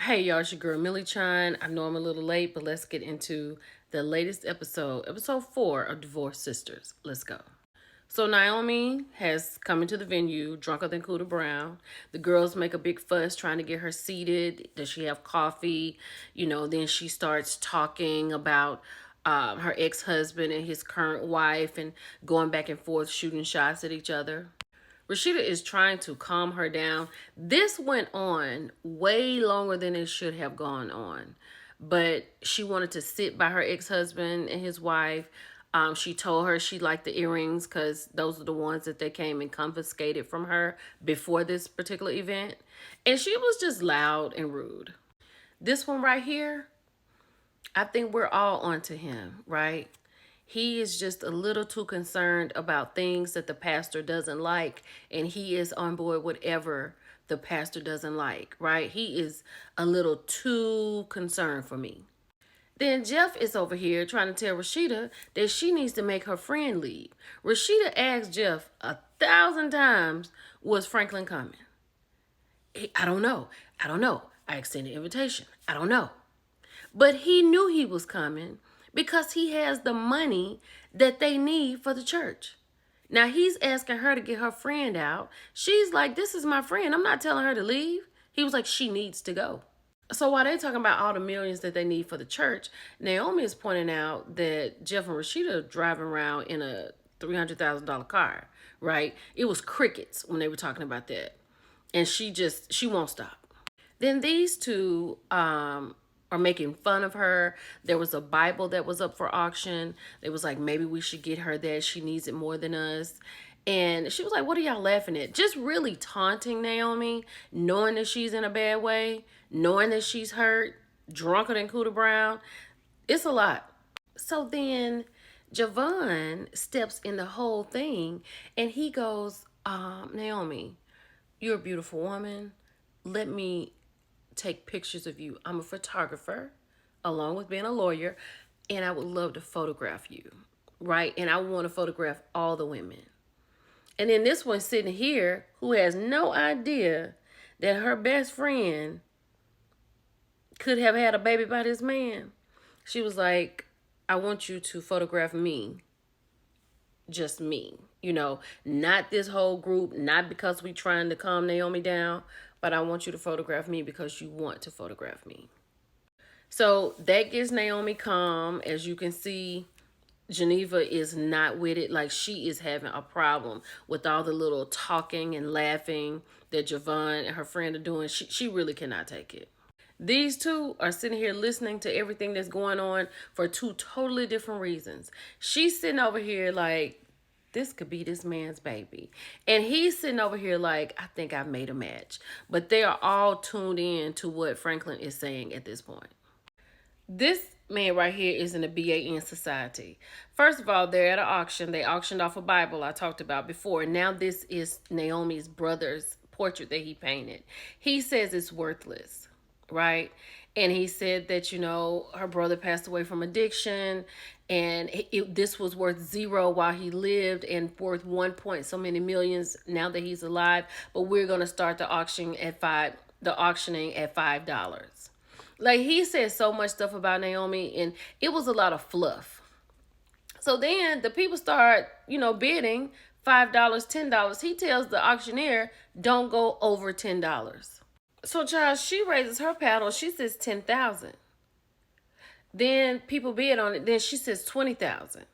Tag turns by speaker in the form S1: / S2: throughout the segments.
S1: Hey y'all, it's your girl Millie Chine. I know I'm a little late, but let's get into the latest episode 4 of Divorced Sisters. Let's go. So Naomi has come into the venue drunker than Cooter Brown. The girls make a big fuss trying to get her seated. Does she have coffee? Then she starts talking about her ex-husband and his current wife and going back and forth, shooting shots at each other. Rashida is trying to calm her down. This went on way longer than it should have gone on. But she wanted to sit by her ex-husband and his wife. She told her she liked the earrings because those are the ones that they came and confiscated from her before this particular event. And she was just loud and rude. This one right here, I think we're all onto him, right? He is just a little too concerned about things that the pastor doesn't like, and he is on board whatever the pastor doesn't like, right? He is a little too concerned for me. Then Jeff is over here trying to tell Rashida that she needs to make her friend leave. Rashida asked Jeff 1,000 times, was Franklin coming? I don't know. I don't know. I extended an invitation. I don't know. But he knew he was coming because he has the money that they need for the church. Now he's asking her to get her friend out. She's like, this is my friend. I'm not telling her to leave. He was like, she needs to go. So while they're talking about all the millions that they need for the church, Naomi is pointing out that Jeff and Rashida are driving around in a $300,000 car, right? It was crickets when they were talking about that. And she won't stop. Then these two are making fun of her. There was a Bible that was up for auction. It was like, maybe we should get her that. She needs it more than us. And she was like, what are y'all laughing at? Just really taunting Naomi, knowing that she's in a bad way, knowing that she's hurt, drunker than Cooter Brown. It's a lot. So then Javon steps in the whole thing and he goes, Naomi, you're a beautiful woman. Let me take pictures of you. I'm a photographer, along with being a lawyer, and I would love to photograph you, right? And I want to photograph all the women. And then this one sitting here who has no idea that her best friend could have had a baby by this man. She was like, I want you to photograph me. Just me. Not this whole group, not because we trying to calm Naomi down, but I want you to photograph me because you want to photograph me. So that gets Naomi calm. As you can see, Geneva is not with it. Like, she is having a problem with all the little talking and laughing that Javon and her friend are doing. She really cannot take it. These two are sitting here listening to everything that's going on for two totally different reasons. She's sitting over here like, this could be this man's baby. And he's sitting over here like, I think I've made a match. But they are all tuned in to what Franklin is saying at this point. This man right here is in the BAN Society. First of all, they're at an auction. They auctioned off a Bible I talked about before. And now this is Naomi's brother's portrait that he painted. He says it's worthless, right? And he said that, her brother passed away from addiction and this was worth zero while he lived and worth 1 point so many millions now that he's alive. But we're going to start the auctioning at $5. Like, he said so much stuff about Naomi and it was a lot of fluff. So then the people start, bidding $5, $10. He tells the auctioneer, don't go over $10. So, child, she raises her paddle. She says 10,000. Then people bid on it. Then she says 20,000.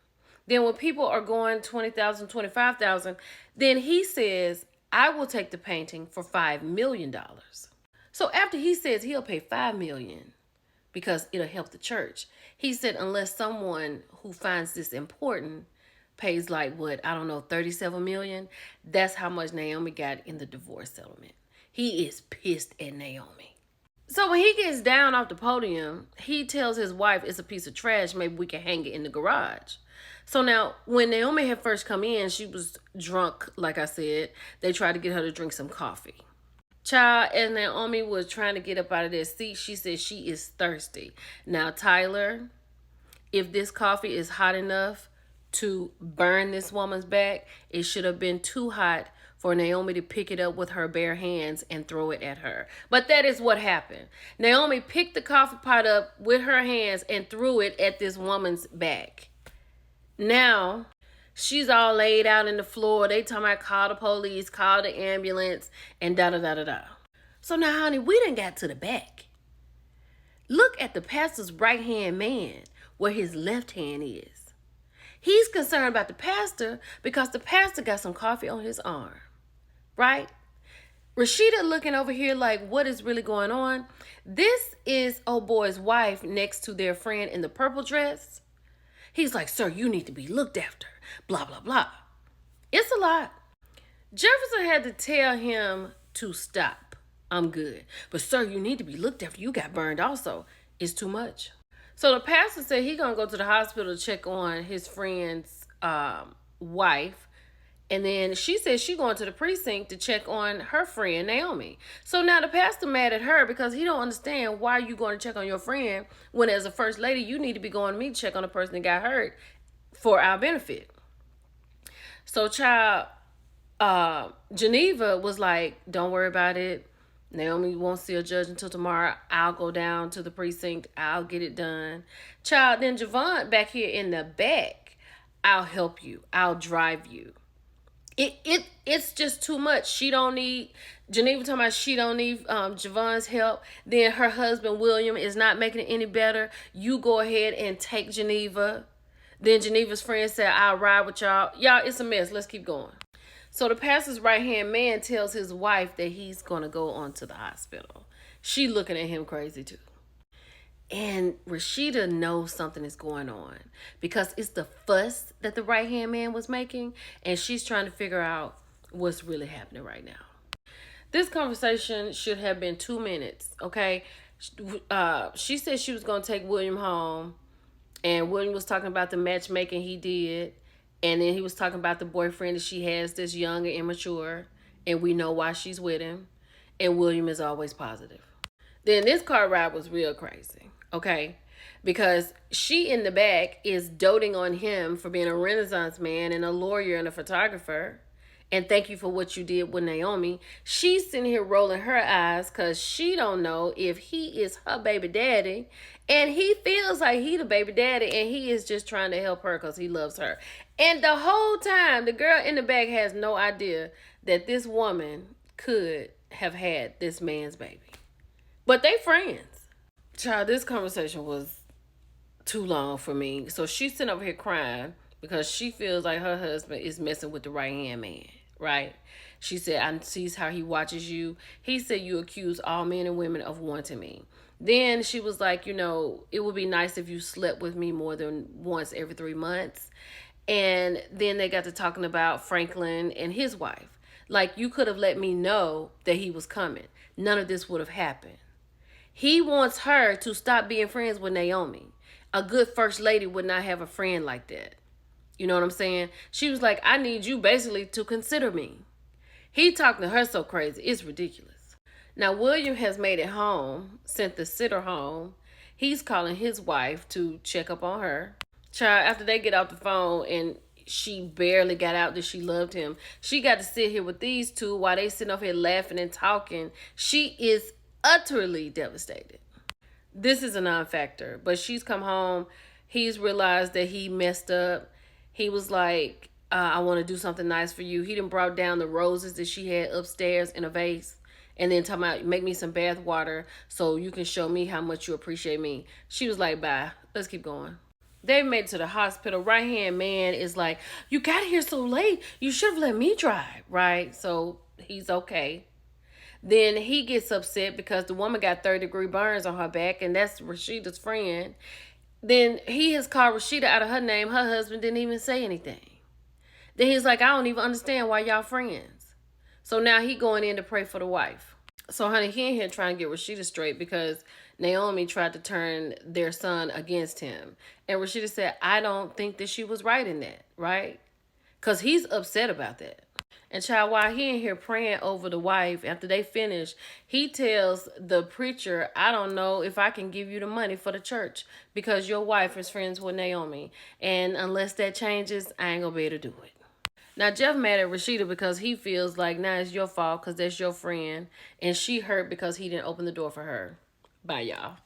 S1: Then when people are going 20,000, 25,000, then he says, I will take the painting for $5 million. So after he says he'll pay $5 million because it'll help the church, he said unless someone who finds this important pays like $37 million, that's how much Naomi got in the divorce settlement. He is pissed at Naomi. So when he gets down off the podium, he tells his wife it's a piece of trash. Maybe we can hang it in the garage. So now when Naomi had first come in, she was drunk, like I said. They tried to get her to drink some coffee. Child, as Naomi was trying to get up out of that seat, she said she is thirsty. Now, Tyler, if this coffee is hot enough to burn this woman's back, it should have been too hot for Naomi to pick it up with her bare hands and throw it at her. But that is what happened. Naomi picked the coffee pot up with her hands and threw it at this woman's back. Now, she's all laid out in the floor. They talking about call the police, call the ambulance, and da-da-da-da-da. So now, honey, we done got to the back. Look at the pastor's right-hand man where his left hand is. He's concerned about the pastor because the pastor got some coffee on his arm, right? Rashida looking over here like, what is really going on? This is old boy's wife next to their friend in the purple dress. He's like, sir, you need to be looked after, blah, blah, blah. It's a lot. Jefferson had to tell him to stop. I'm good. But sir, you need to be looked after. You got burned also. It's too much. So the pastor said he gonna go to the hospital to check on his friend's wife. And then she said she going to the precinct to check on her friend, Naomi. So now the pastor mad at her because he don't understand why you going to check on your friend when as a first lady, you need to be going to me to check on the person that got hurt for our benefit. So Geneva was like, don't worry about it. Naomi won't see a judge until tomorrow. I'll go down to the precinct. I'll get it done. Then Javon back here in the back, I'll help you. I'll drive you. It's just too much. She don't need, Geneva talking about she don't need Javon's help. Then her husband, William, is not making it any better. You go ahead and take Geneva. Then Geneva's friend said, I'll ride with y'all. Y'all, it's a mess. Let's keep going. So the pastor's right-hand man tells his wife that he's going to go on to the hospital. She looking at him crazy too. And Rashida knows something is going on because it's the fuss that the right-hand man was making, and she's trying to figure out what's really happening right now. This conversation should have been 2 minutes, okay? She said she was going to take William home, and William was talking about the matchmaking he did, and then he was talking about the boyfriend that she has that's young and immature, and we know why she's with him, and William is always positive. Then this car ride was real crazy, okay? Because she in the back is doting on him for being a Renaissance man and a lawyer and a photographer. And thank you for what you did with Naomi. She's sitting here rolling her eyes because she don't know if he is her baby daddy. And he feels like he the baby daddy and he is just trying to help her because he loves her. And the whole time, the girl in the back has no idea that this woman could have had this man's baby. But they friends. Child, this conversation was too long for me. So she's sitting over here crying because she feels like her husband is messing with the right-hand man, right? She said, I sees how he watches you. He said you accuse all men and women of wanting me. Then she was like, it would be nice if you slept with me more than once every 3 months. And then they got to talking about Franklin and his wife. Like, you could have let me know that he was coming. None of this would have happened. He wants her to stop being friends with Naomi. A good first lady would not have a friend like that. You know what I'm saying? She was like, I need you basically to consider me. He talking to her so crazy. It's ridiculous. Now, William has made it home, sent the sitter home. He's calling his wife to check up on her. Child, after they get off the phone and she barely got out that she loved him, she got to sit here with these two while they sitting up here laughing and talking. She is utterly devastated. This is a non-factor, but she's come home. He's realized that he messed up. He was like, I want to do something nice for you. He done brought down the roses that she had upstairs in a vase and then talking about, make me some bath water so you can show me how much you appreciate me. She was like, bye. Let's keep going. They made it to the hospital. Right-hand man is like, you got here so late. You should have let me drive, right? So he's okay. Then he gets upset because the woman got 3rd-degree burns on her back, and that's Rashida's friend. Then he has called Rashida out of her name. Her husband didn't even say anything. Then he's like, I don't even understand why y'all friends. So now he going in to pray for the wife. So honey, he in here trying to get Rashida straight because Naomi tried to turn their son against him. And Rashida said, I don't think that she was right in that, right? Because he's upset about that. And child, while he in here praying over the wife, after they finish, he tells the preacher, I don't know if I can give you the money for the church because your wife is friends with Naomi. And unless that changes, I ain't gonna be able to do it. Now Jeff mad at Rashida because he feels like now it's your fault because that's your friend, and she hurt because he didn't open the door for her. Bye, y'all.